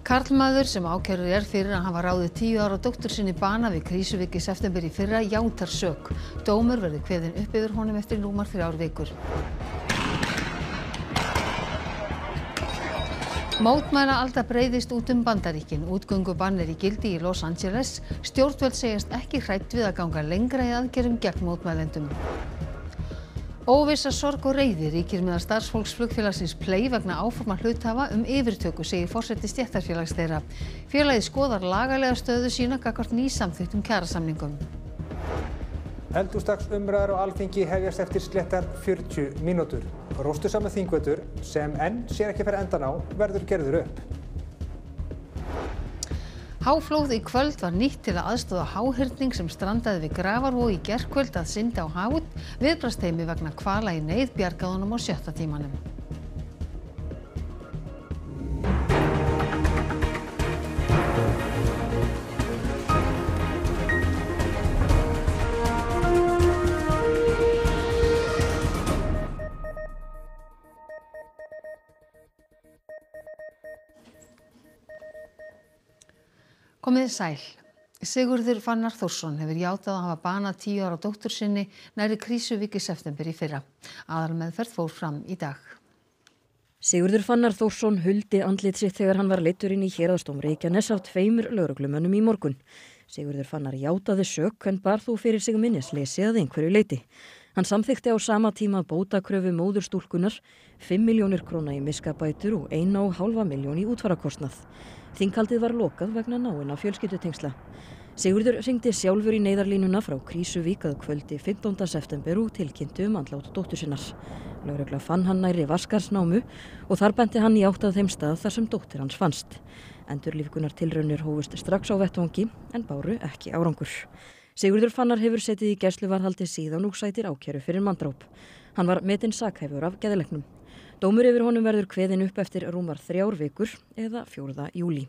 Karlmaður sem ákærður fyrir að hafa ráðið 10 ára dóttur sinni bana við Krýsuvík í september í fyrra játar sök. Dómur verður kveðinn upp yfir honum eftir rúmar 3 vikur. Mótmælaalda breiðist út Bandaríkin. Útgöngubann í gildi í Los Angeles. Stjórnvöld segjast ekki hrædd við að ganga lengra í aðgerðum gegn mótmælendum. Óvissa, sorg og reiði ríkir meðal starfsfólks flugfélagsins Play vegna áforma hluthafa yfirtöku, segir forseti stéttarfélags þeirra. Félagið skoðar lagalega stöðu sína gagnvart nýsamþykktum kjarasamningum. Eldhúsdagsumræður á Alþingi hefjast eftir sléttar 40 mínútur. Róstusami þingvetur sem enn sér ekki fyrir endan á verður gerður upp. Háflóð í kvöld var nýtt til að aðstoða háhyrning sem strandaði við Grafarvog í gærkvöld að synda á hafút. Viðbragðsteymi vegna hvala í neyð bjargaði honum á 6. tímanum. Komiði sæl. Sigurður Fannar Þórsson hefur játað að hafa banað 10 ára dóttur sinni nærri Krýsuvík í september í fyrra. Aðalmeðferð fór fram í dag. Sigurður Fannar Þórsson huldi andlit sitt þegar hann var leiddur inn í héraðsdóm Reykjaness af 2 lögreglumönnum í morgun. Sigurður Fannar játaði sök en bar þó fyrir sig minnisleysi að einhverju leyti. Hann samþykkti á sama tíma bótakröfu móðurstúlkunar, 5 milljónir króna í miskabætur og 1,5 milljón í útfararkostnað. Þinghaldið var lokað vegna náinna fjölskyldutengsla. Sigurður hringdi sjálfur í neyðarlínuna frá Krýsuvík að kvöldi 15. september og tilkynnti andlát dóttur sinnar. Lögregla fann hann nærri Vaskarsnámu og þar benti hann í átt að þeim stað þar sem dóttir hans fannst. Endurlífgunartilraunir hófust strax á vettvangi en báru ekki árangur. Sigurður Fannar hefur setið í gæsluvarðhaldi síðan og sætir ákæru fyrir manndráp. Hann var metinn sakhæfur af geðlæknum. Dómur yfir honum verður kveðinn upp eftir rúmar 3 vikur eða 4. júlí.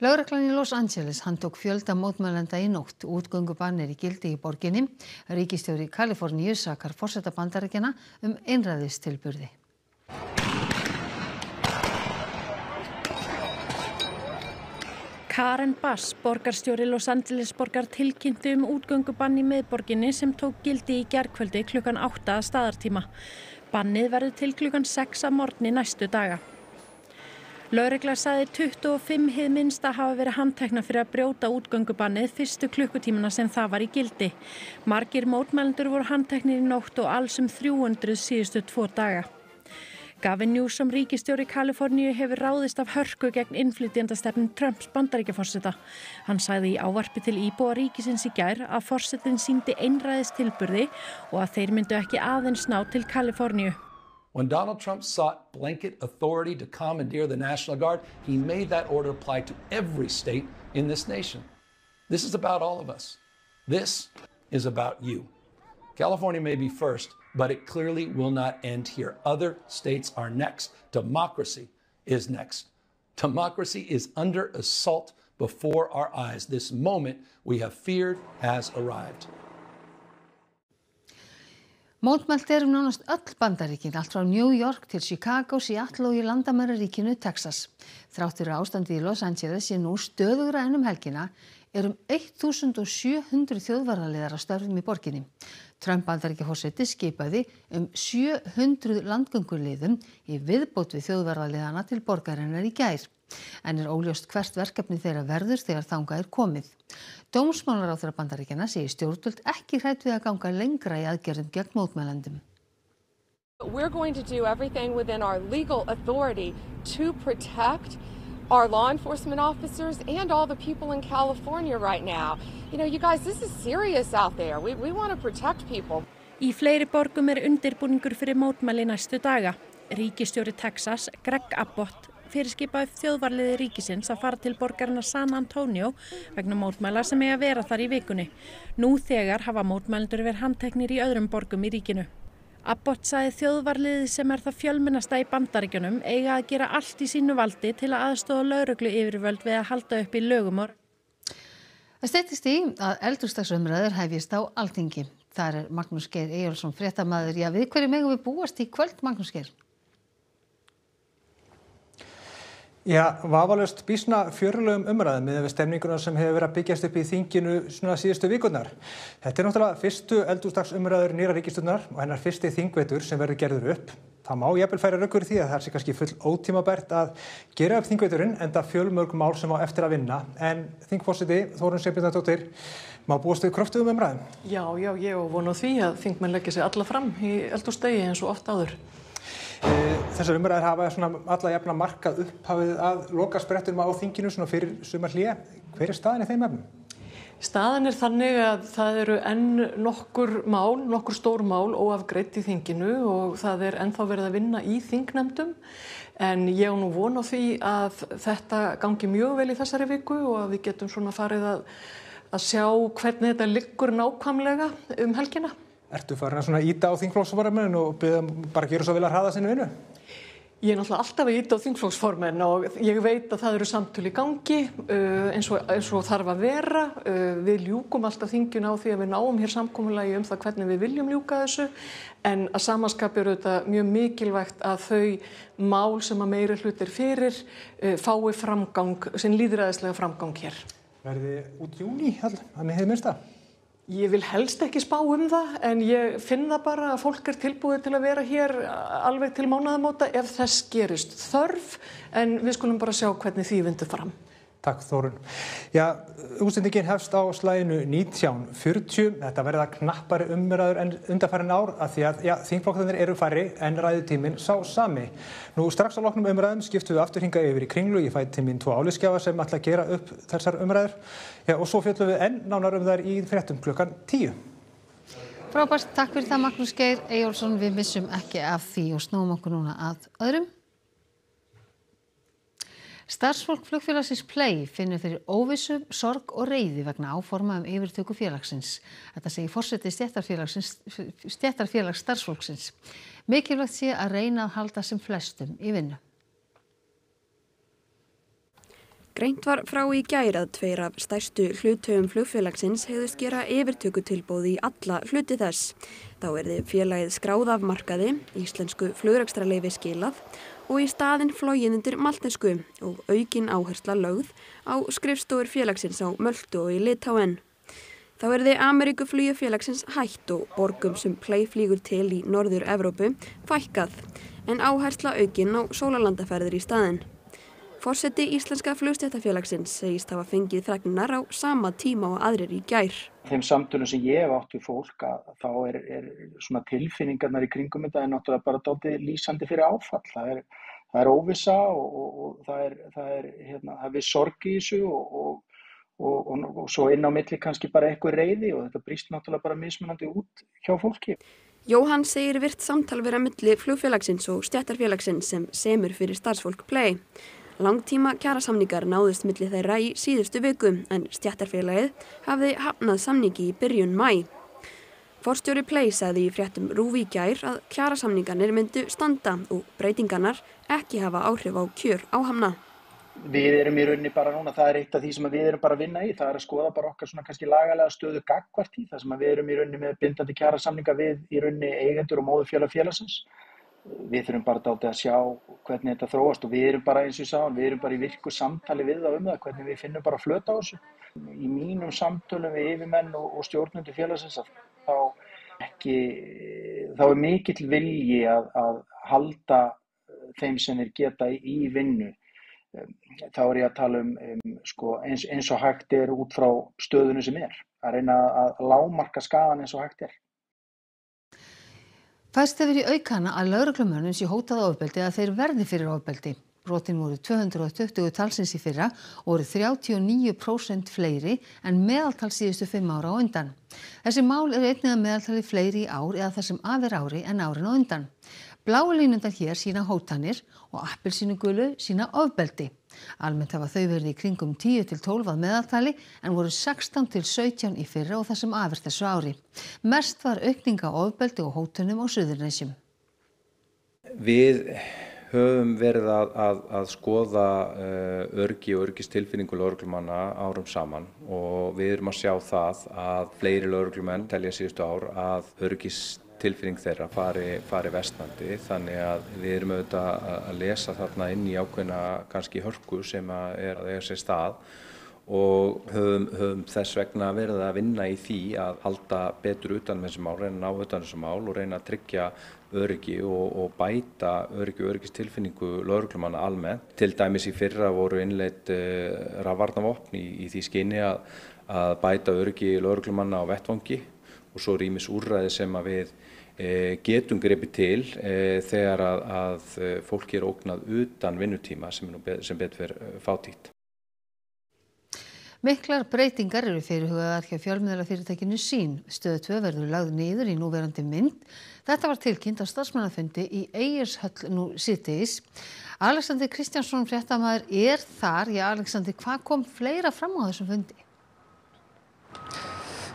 Lögreglan í Los Angeles handtók fjölda mótmælenda í nótt. Útgöngubann í gildi í borginni. Ríkisstjóri Kaliforníu sakar forseta Bandaríkjanna einræðistilburði. Karen Bass, borgarstjóri Los Angeles borgar tilkynnti útgöngubann í miðborginni sem tók gildi í gærkvöldi klukkan 8 að staðartíma. Bannið verður til klukkan 6 að morgni næstu daga. Lögregla sagði 25 hið minnsta hafa verið handtekna fyrir að brjóta útgöngubannið fyrstu klukkutímana sem það var í gildi. Margir mótmælendur voru handteknir í nótt og alls 300 síðustu 2 daga. Gavin Newsom, ríkisstjóri Kaliforníu, hefur ráðist af hörku gegn innflytjendastefnu Trumps Bandaríkjaforseta. Hann sagði í ávarpi til íbúa ríkisins í gær að forsetinn sýndi einræðistilburði og að þeir myndu ekki aðeins ná til Kaliforníu. When Donald Trump sought blanket authority to commandeer the National Guard, he made that order apply to every state in this nation. This is about all of us. This is about you. California may be first, but it clearly will not end here. Other states are next. Democracy is next. Democracy is under assault before our eyes. This moment we have feared has arrived. Mótmælt nánast öll Bandaríkin, allt frá New York til Chicago, Seattle og í landamæraríkinu Texas. Þrátt fyrir ástandið í Los Angeles sé nú stöðugra en helgina 1700 þjóðvarðarliðar að störfum í borginni. Trump Bandaríkjaforseti skipaði 700 landgönguliðum í viðbót við þjóðvarðarliðana til borgarinnar í gær. En óljóst hvert verkefni þeirra verður þegar þangað komið. Dómsmálaráðherra Bandaríkjanna segir stjórnvöld ekki hrædd við að ganga lengra í aðgerðum gegn mótmælendum. We're going to do everything within our legal authority to protect our law enforcement officers and all the people in California right now. You know, you guys, this is serious out there. We want to protect people. Í fleiri borgum undirbúningur fyrir mótmæli næstu daga. Ríkisstjóri Texas, Greg Abbott, fyrirskipaði þjóðvarðarliði ríkisins að fara til borgarinnar San Antonio vegna mótmæla sem eiga að vera þar í vikunni. Nú þegar hafa mótmælendur verið handteknir í öðrum borgum í ríkinu. Abbott sagði þjóðvarðarliðið sem það fjölmennasta í Bandaríkjunum eiga að gera allt í sínu valdi til að aðstoða lögregluyfirvöld við að halda upp í lögum. Það styttist í að eldhúsdagsumræður hefjist á Alþingi. Þar Magnús Geir Eyjólfsson fréttamaður. Já, við hverju megum við búast í kvöld, Magnús Geir? Já, vafalaust býsna fjörlegum umræðum með stemninguna sem hefur verið að byggjast upp í þinginu svona síðustu vikurnar. Þetta náttúrulega fyrstu eldhúsdagsumræður nýrrar ríkisstjórnar og hennar fyrsti þingvetur sem verður gerður upp. Það má jafnvel færa rök fyrir því að það sé kannski full ótímabært að gera upp þingveturinn enda fjölmörg mál sem á eftir að vinna. En þingforseti Þórunn Sveinbjarnardóttir, má búast við kröftugum umræðum? Já, ég vona á því að þingmenn leggja sig alla fram í eldhúsdegi eins og oft áður. Þessar umræður hafa svona alla jafna markað upphafið að lokasprettinum á þinginu svona fyrir sumarhlé. Hver er staðan í þeim efnum? Staðan er þannig að það eru enn nokkur stór mál óafgreidd í þinginu og það er ennþá verið að vinna í þingnefndum. En ég á nú von á því að þetta gangi mjög vel í þessari viku og að við getum svona farið að sjá hvernig þetta liggur nákvæmlega helgina. Ertu farin að svona íta á þingflokksformenn og biðja bara gera svo vel að hraða sinni vinnu? Ég er náttúrulega alltaf að íta á þingflokksformenn og ég veit að það eru samtöl í gangi eins og þarf að vera. Við ljúkum alltaf þinginu á því að við náum hér samkomulagi það hvernig við viljum ljúka þessu en að samanskapi eru þetta mjög mikilvægt að þau mál sem að meiri hlutir fyrir fái framgang, sinn lýðræðislega framgang hér. Verði út júní, þannig hefði minnst það? Ég vil helst ekki spá það en ég finn það bara að fólk er tilbúið til að vera hér alveg til mánaðamóta ef þess gerist þörf en við skulum bara sjá hvernig því vindur fram. Takk Þórunn. Já, útsendingin hefst á slaginu 19:40. Þetta verða knappari umræður en undanfarin ár af því að þingflokkarnir eru færri en ræðutíminn sá sami. Nú strax á loknum umræðum skiptum við aftur hingað yfir í Kringlu. Ég fæ til mín 2 álitsgjafa sem ætla að gera upp þessar umræður. Já, og svo fjöllum við enn nánar þær í fréttum klukkan 10. Frábært, takk fyrir það Magnús Geir Eyjólfsson. Við missum ekki af því og snúum okkur núna að öðrum. Starfsfólk flugfélagsins Play finnur fyrir óvissu, sorg og reiði vegna áforma yfirtöku félagsins. Þetta segir forseti stéttarfélags starfsfólksins. Mikilvægt sé að reyna að halda sem flestum í vinnu. Greint var frá í gær að 2 af stærstu hluthöfum flugfélagsins hegðust gera yfirtökutilboð í alla hluti þess. Þá yrði félagið skráð af markaði, íslensku flugrekstrarleyfi skilað og í staðinn flogið undir maltnesku og aukin áhersla lögð á skrifstofur félagsins á Möltu og í Litáen. Þá yrði Ameríkuflugi félagsins hætt og borgum sem Play flýgur til í Norður-Evrópu fækkað, en áhersla aukin á sólarlandaferðir í staðinn. Forseti Íslenska flugstéttarfélagsins segist hafa fengið fregnirnar á sama tíma og aðrir í gær. Þeim samtölum sem ég hef átt við fólk þá er svona tilfinningarnar í kringum þetta náttúrulega bara dálítið lýsandi fyrir áfall. Það er óvissa og það er viss sorg í þessu og svo inn á milli kannski bara eitthvað reiði og þetta brýst náttúrulega bara mismunandi út hjá fólki. Jóhann segir virt samtal vera milli flugfélagsins og stéttarfélagsins sem semur fyrir starfsfólk Play. Langtíma kjarasamningar náðust milli þeirra í síðustu viku en stéttarfélagið hafði hafnað samningi í byrjun maí. Forstjóri Play sagði í fréttum RÚV í gær að kjarasamningarnir myndu standa og breytingarnar ekki hafa áhrif á kjör áhafna. Við erum í rauninni bara núna, það er eitt af því sem við erum bara að vinna í, það er að skoða bara okkar svona kannski lagalega stöðu gagnvart í, það sem við erum í rauninni með bindandi kjarasamninga við í rauninni eigendur og móðurfélag félagsins. Við þurfum bara dálítið að sjá hvernig þetta þróast og við erum bara eins og ég sagði, við erum bara í virku samtali við það það, hvernig við finnum bara flöt á þessu. Í mínum samtölum við yfirmenn og stjórnendur félagsins þá er mikill vilji að halda þeim sem þeir geta í vinnu. Þá er ég að tala eins og hægt er út frá stöðunum sem er, að reyna að lágmarka skaðann eins og hægt er. Fæst hefur í aukana að lögreglumönnum sé hótað ofbeldi að þeir verði fyrir ofbeldi. Brotin voru 220 talsins í fyrra og voru 39% fleiri en meðaltal síðustu 5 ára á undan. Þessi mál eru einnig að meðaltali fleiri í ár eða það sem af er ári en árin á undan. Bláu línundar hér sína hótanir og appelsínugulu sína ofbeldi. Almennt hafa þau verið í kringum 10 til 12 að meðaltali en voru 16 til 17 í fyrra og það sem af er þessu ári. Mest var aukning á ofbeldi og hótunum á Suðurnesjum. Við höfum verið að skoða öryggi og öryggistilfinningu lögreglumanna árum saman og við erum að sjá það að fleiri lögreglumenn telja síðustu ár að tilfinning þeirra fari versnandi, þannig að við erum auðvitað að lesa þarna inn í ákveðna kannski hörku sem er að eiga sér stað og höfum þess vegna verið að vinna í því að halda betur utan þessi mál, reyna að ná utan þessi mál og reyna að tryggja öryggi og bæta öryggi og öryggistilfinningu lögreglumanna almennt. Til dæmis í fyrra voru innleidd rafvarnarvopn í því skyni að bæta öryggi lögreglumanna á vettvangi og svo er ýmis úrræði sem að við getum gripið til þegar að fólki er ógnað utan vinnutíma sem betur fyrir fátítt. Miklar breytingar eru fyrirhugaðar hjá fjölmiðlafyrirtækinu Sýn. Stöð 2 verður lögð niður í núverandi mynd. Þetta var tilkynnt á starfsmannafundi í Egilshöll nú síðdegis. Alexander Kristjánsson fréttamaður er þar. Já, Alexander, hvað kom fleira fram á þessum fundi?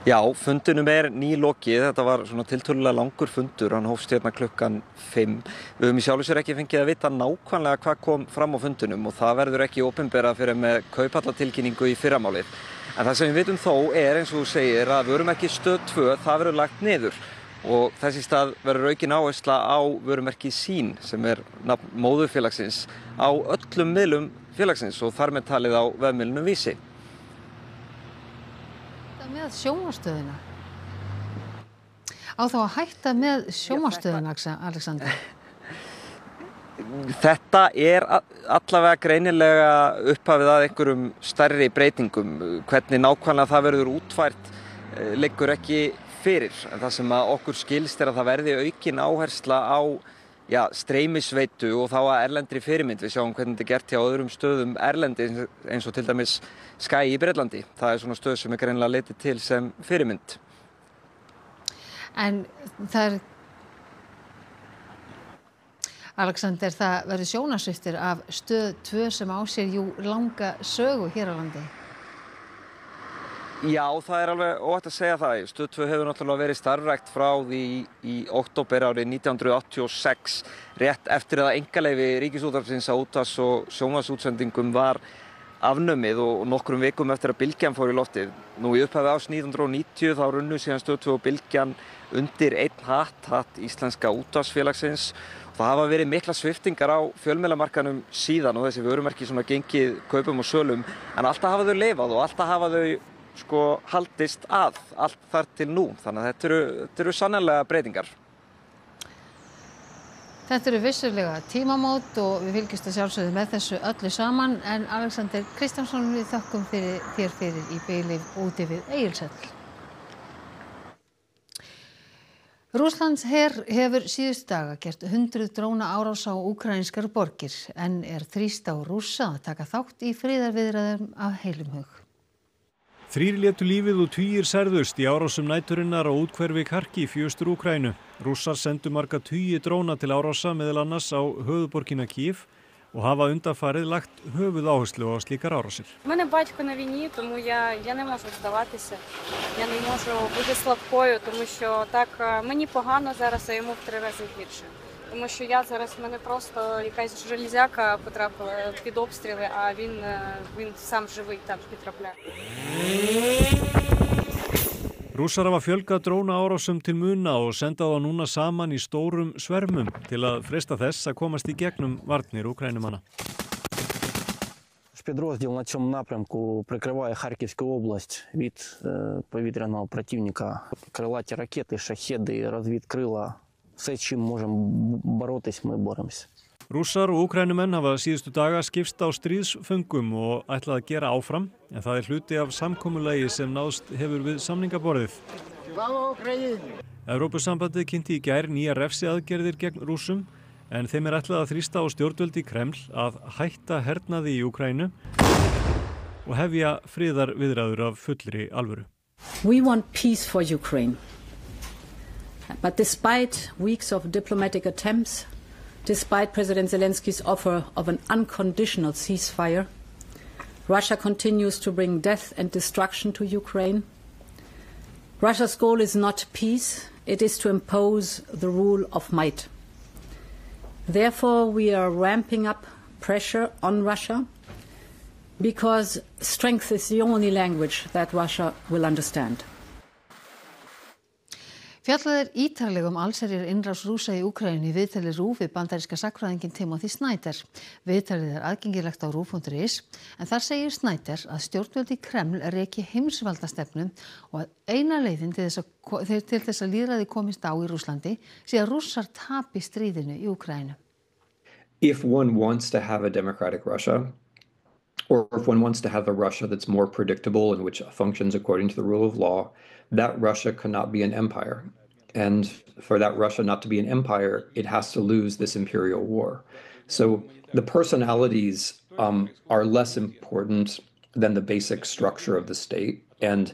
Já, fundinum er nýlokið. Þetta var svona tiltölulega langur fundur. Hann hófst hérna klukkan 5. Við höfum í sjálfu sér ekki fengið að vita nákvæmlega hvað kom fram á fundinum og það verður ekki opinberað fyrir með kaupallatilkynningu í fyrramálið. En það sem við vitum þó er, eins og þú segir, að vörumerki Stöð 2, það verður lagt niður. Og þess í stað verður aukin áhersla á vörumerki Sýn, sem er nafn móðurfélagsins, á öllum miðlum félagsins og þar með talið á vefmiðlunum Vísi. Með sjónvarpsstöðina. Á þá að hætta með sjónvarpsstöðina, Alexander? Þetta er allavega greinilega upphafið að einhverjum stærri breytingum. Hvernig nákvæmlega það verður útfært liggur ekki fyrir. En það sem að okkur skilst er að það verði aukin áhersla á streymisveitu og þá að erlendri fyrirmynd. Við sjáum hvernig þetta er gert hjá öðrum stöðum erlendi eins og til dæmis Sky í Bretlandi. Það er svona stöð sem er greinilega litið til sem fyrirmynd. En það Alexander, það verður sjónvarpssviptir af Stöð 2 sem á sér jú langa sögu hér á landi. Já, það er alveg óhætt að segja það. Stöð 2 hefur náttúrulega verið starfrækt frá því í október árið 1986, rétt eftir að einkaleyfi Ríkisútvarpsins á útvarps- og sjónvarpsútsendingum var afnumið og nokkrum vikum eftir að Bylgjan fór í loftið. Nú í upphafi árs 1990 þá runnu síðan Stöð 2 og Bylgjan undir einn hatt Íslenska útvarpsfélagsins. Það hafa verið mikla sviptingar á fjölmiðlamarkaðnum síðan og þessi vörumerki svona gengið kaupum og sölum, en alltaf hafa þau lifað og alltaf hafa þau haldist allt þar til nú. Þannig að þetta eru sannarlega breytingar. Þetta eru vissulega tímamót og við fylgjumst að sjálfsögðu með þessu öllu saman, en Alexander Kristjánsson, við þökkum þér fyrir í byli úti við Egilshöll. Rússlandsher hefur síðustu daga gert 100 drónaárás á úkraínskar borgir, en er þrýst á Rússa að taka þátt í friðarviðræðum af heilum hug. 3 létu lífið og 20 særðust í árásum næturinnar á úthverfi Kharkiv í Austur-Úkraínu. Rússar sendu marga 20 dróna til árása meðal annars á höfuðborgina Kyiv og hafa undanfarið lagt höfuðáherslu á slíkar árásir. Мене батько на війні, тому я не можу здаватися. Я не можу бути слабкою, тому що так мені погано зараз, а йому в 3 рази гірше. Тому що я зараз, в мене просто якась железяка потрапила під обстріли, а він сам живий там потрапляє. Rússar hafa fjölgað drónaárásum til muna og senda þá núna saman í stórum svermum til að freista þess að komast í gegnum varnir úkraínumanna. Підрозділ на цьому напрямку прикриває Харківську область від повітряного противника. Крилаті ракети, шахеди, розвідкрила. Все, чим можемо боротись, ми боремося. Rússar og úkrænumenn hafa síðustu daga skipst á stríðsföngum og ætlað að gera áfram, en það er hluti af samkomulagi sem náðst hefur við samningaborðið. Evrópusambandið kynnti í gær nýjar refsiaðgerðir gegn Rússum, en þeim er ætlað að þrýsta á stjórnvöld í Kreml að hætta hernaði í Úkraínu og hefja friðarviðræður af fullri alvöru. We want peace for Ukraine. But despite weeks of diplomatic attempts, despite President Zelensky's offer of an unconditional ceasefire, Russia continues to bring death and destruction to Ukraine. Russia's goal is not peace, it is to impose the rule of might. Therefore, we are ramping up pressure on Russia because strength is the only language that Russia will understand. Fjallað ítarlega allsherjar innrás Rússa í Úkraínu í viðtali RÚV við bandaríska sagnfræðinginn Timothy Snyder. Viðtalið aðgengilegt á RÚV.is en þar segir Snyder að stjórnvöld í Kreml reki heimsvaldastefnu og að eina leiðin til þess að lýðræði komist á í Rússlandi sé að Rússar tapi stríðinu í Úkraínu. If one wants to have a democratic Russia, or if one wants to have a Russia that's more predictable and which functions according to the rule of law, that Russia cannot be an empire. And for that Russia not to be an empire, it has to lose this imperial war. So the personalities are less important than the basic structure of the state. And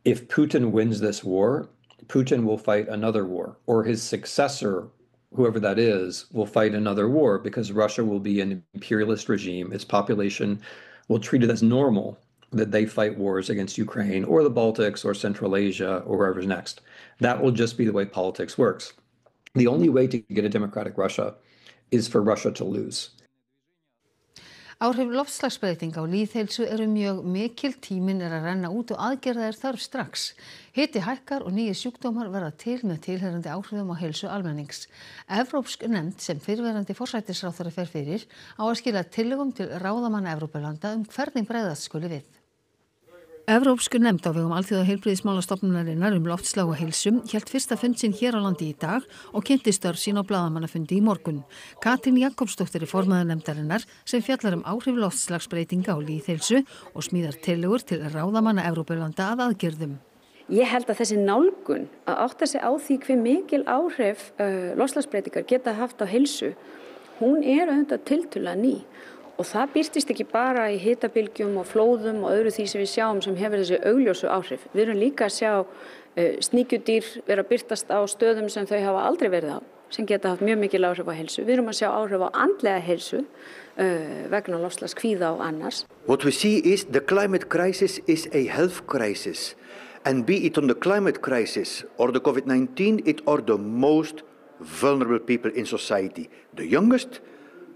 if Putin wins this war, Putin will fight another war, or his successor, whoever that is, will fight another war because Russia will be an imperialist regime. Its population will treat it as normal that they fight wars against Ukraine or the Baltics or Central Asia or wherever's next. That will just be the way politics works. The only way to get a democratic Russia is for Russia to lose. Áhrif loftslagsbreytinga á lýðheilsu eru mjög mikil, tíminn að renna út og aðgerða þörf strax. Hiti hækkar og nýir sjúkdómar verða til með tilheyrandi áhrifum á heilsu almennings. Evrópsk nefnd sem fyrrverandi forsætisráðherra fer fyrir á að skila tillögum til ráðamanna Evrópulanda hvernig bregðast skuli við. Evrópsk nefnd á vegum Alþjóðaheilbrigðismálastofnunarinnar loftslag og heilsu hélt fyrsta fund sinn hér á landi í dag og kynnti störf sín á blaðamannafundi í morgun. Katrín Jakobsdóttir formaður nefndarinnar sem fjallar áhrif loftslagsbreytinga á lýðheilsu og smíðar tillögur til ráðamanna Evrópulanda að aðgerðum. Ég held að þessi nálgun að átta sig á því hve mikil áhrif loftslagsbreytingar geta haft á heilsu, hún auðvitað tiltölulega ný. Og það birtist ekki bara í hitabylgjum og flóðum og öðru því sem við sjáum sem hefur þessi augljósu áhrif. Við erum líka að sjá sníkjudýr vera að birtast á stöðum sem þau hafa aldrei verið á, sem geta haft mjög mikil áhrif á heilsu. Við erum að sjá áhrif á andlega heilsu vegna loftslagskvíða og annars. What we see is the climate crisis is a health crisis. And be it on the climate crisis or the COVID-19, it are the most vulnerable people in society. The youngest,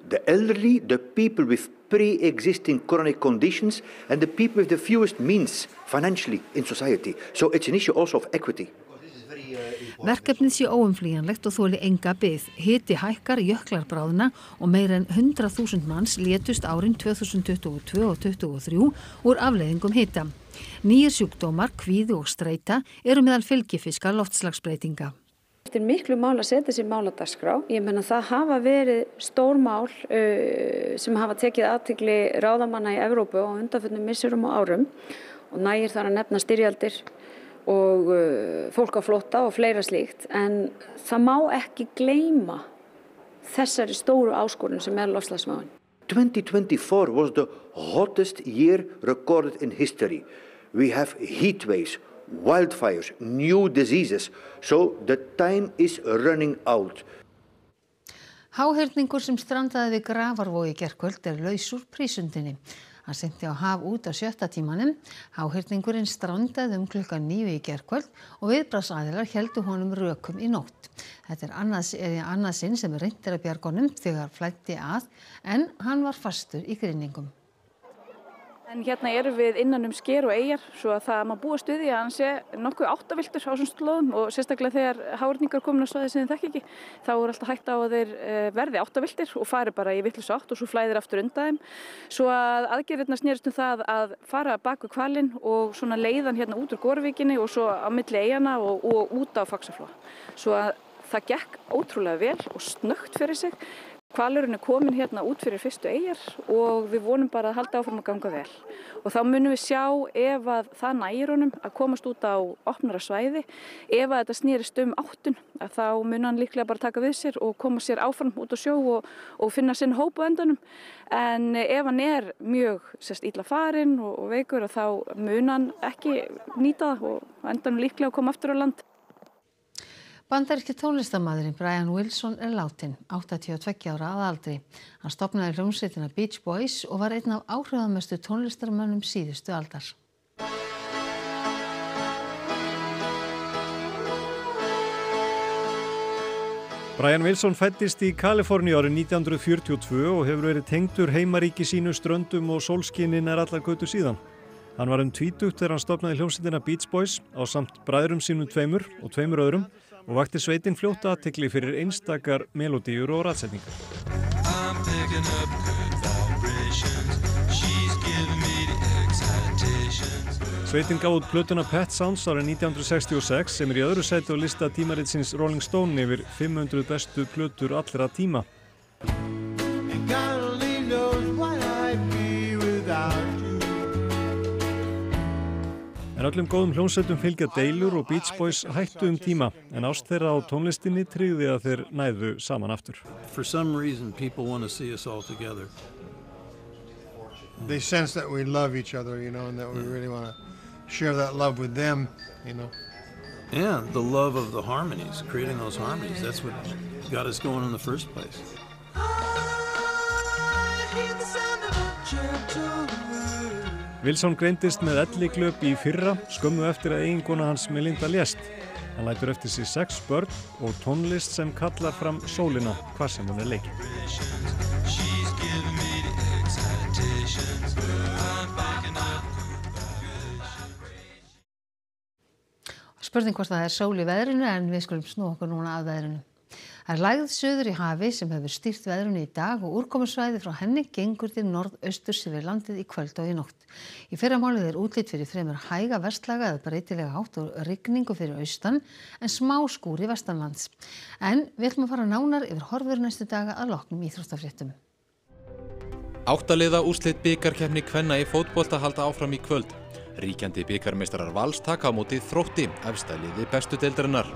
the elderly, the people with pre-existing chronic conditions, and the people with the fewest means financially in society. So it's an issue also of equity. Verkefnið sé óumflýjanlegt og þoli enga bið. Hiti hækkar, jöklar bráðna og meira en 100.000 manns létust árin 2022 og 2023 úr afleiðingum hita. Nýir sjúkdómar, kvíði og streita eru meðal fylgifiska loftslagsbreytinga. Þetta miklu mál að setja sér mál á dagskrá. Ég meina það hafa verið stór mál sem hafa tekið athygli ráðamanna í Evrópu á undanförnum misserum og árum og nægir þar að nefna styrjaldir og fólk á flótta og fleira slíkt. En það má ekki gleyma þessari stóru áskorun sem loftslagsváin. 2024 was the hottest year recorded in history. We have heat waves, wildfires, new diseases, so the time is running out. Háhyrningur sem strandaði við Grafarvogi í gærkvöld laus úr prísundinni. Hann synti á haf út á 7. tímanum. Háhyrningurinn strandaði klukkan 9 í gærkvöld og viðbragðsaðilar héldu honum rökum í nótt. Þetta annað sinn sem reynt að bjarga honum þegar flæddi að, en hann var fastur í grynningum. En hérna erum við innan sker og eyjar svo að það má búast við því að hann sé nokkuð áttavilltur á þessum slóðum og sérstaklega þegar háhyrningar komin á svæði sem þeir þekki ekki þá er alltaf hægt á að þeir verði áttavilltir og fari bara í vitlausa átt og svo flæðir aftur undan þeim. Svo að aðgerðirnar snerist það að fara bak við hvalinn og svona leiðan hérna út úr Gorvíkinni og svo á milli eyjanna og út á Faxaflóa. Svo að það gekk ótrúlega vel og snöggt fyrir sig. Hvalurinn komin hérna út fyrir fyrstu eyjar og við vonum bara að halda áfram að ganga vel. Og þá munum við sjá ef að það nægir honum að komast út á opnara svæði. Ef að þetta snerist áttun, að þá mun hann líklega bara taka við sér og koma sér áfram út á sjó og finna sinn hóp á endanum. En ef hann mjög illa farinn og veikur, þá mun hann ekki nýta það og endanum líklega koma aftur á land. Bandaríski tónlistarmaðurinn Brian Wilson látinn, 82 ára að aldri. Hann stofnaði hljómsveitina Beach Boys og var einn af áhrifamestu tónlistarmönnum síðustu aldar. Brian Wilson fæddist í Kaliforníu árið 1942 og hefur verið tengdur heimaríki sínu, ströndum og sólskini nær allar götur síðan. Hann var tvítugt þegar hann stofnaði hljómsveitina Beach Boys ásamt bræðrum sínum 2 og 2 öðrum og vakti sveitin fljótt athygli fyrir einstakar melódíur og raðsetningar. Sveitin gaf út plötuna Pet Sounds árið 1966 sem í öðru sæti á lista tímaritsins Rolling Stone yfir 500 bestu plötur allra tíma. En öllum góðum hljómsveitum fylgja deilur og Beach Boys hættu tíma, en ást þeirra á tónlistinni tryggði að þeir næðu saman aftur. For some reason people want to see us all together. They sense that we love each other, and that we really want to share that love with them, Yeah, the love of the harmonies, creating those harmonies. That's what got us going in the first place. Wilson greindist með elliglöp í fyrra, skömmu eftir að eiginkona hans Melinda lést. Hann lætur eftir sig 6 börn og tónlist sem kallar fram sólina, hvað sem hún leikin. Spurning hvort það sól í veðrinu, en við skulum snúa okkur núna að veðrinu. Það lægð suður í hafi sem hefur stýrt veðrinu í dag og úrkomusvæði frá henni gengur til norðausturs yfir landið í kvöld og í nótt. Í fyrramálið útlit fyrir fremur hæga vestlæga eða breytilega átt og rigningu fyrir austan en smá skúri vestanlands. En við ætlum að fara nánar yfir horfur næstu daga að loknum íþróttafréttum. 8 liða úrslit bikarkeppni kvenna í fótbolta halda áfram í kvöld. Ríkjandi bikarmeistarar Vals taka á móti Þrótti, efsta liði bestu deildarinnar.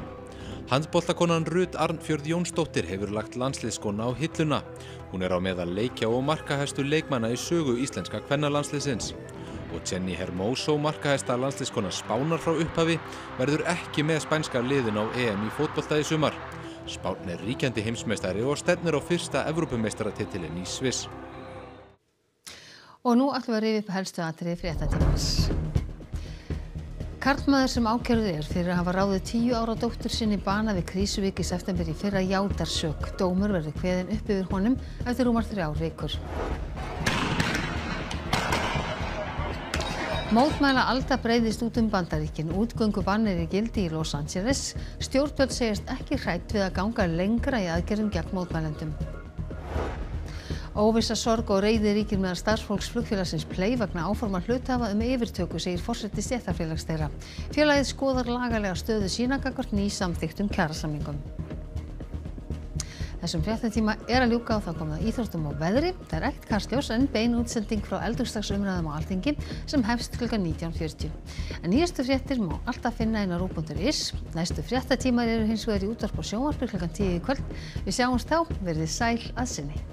Handboltakonan Rut Arnfjörð Jónsdóttir hefur lagt landsliðsskóna á hilluna. Hún á meðal leikja og markahæstu leikmanna í sögu íslenska kvennalandsliðsins. Og Jenny Hermoso, markahæsta landsliðskona Spánar frá upphafi, verður ekki með spænska liðin á EM í fótbolta í sumar. Spán ríkjandi heimsmeistari og stefnir á fyrsta Evrópumeistaratitilinn í Sviss. Og nú ætlum við að rifja upp helstu atriði fréttatímans. Karlmaður sem ákærður fyrir að hafa ráðið 10 ára dóttur sinni bana við Krýsuvík í september í fyrra játar sök. Dómur verður kveðinn upp yfir honum eftir rúmar 3 vikur. Mótmæla alda breiðist út Bandaríkin. Útgöngubann í gildi í Los Angeles. Stjórnvöld segjast ekki hrædd við að ganga lengra í aðgerðum gegn mótmælendum. Óvissa, sorg og reiði ríkir meðal starfsfólks flugfélagsins Play vegna áforma hluthafa yfirtöku, segir forseti stéttarfélags þeirra. Félagið skoðar lagalega stöðu sína gagnvart nýsamþykktum kjarasamningum. Þessum fréttatíma að ljúka og það komið að íþróttum og veðri. Það ekkert Kastljós en bein útsending frá eldhúsdagsumræðum á Alþingi sem hefst klukkan 19:40. En nýjastu fréttir má alltaf finna inn á ruv.is. Næstu fréttatímar eru hins vegar í útvarpi og sjónvarpi klukkan 10 í kvöld. Við sjáumst þá, verið sæl að sinni.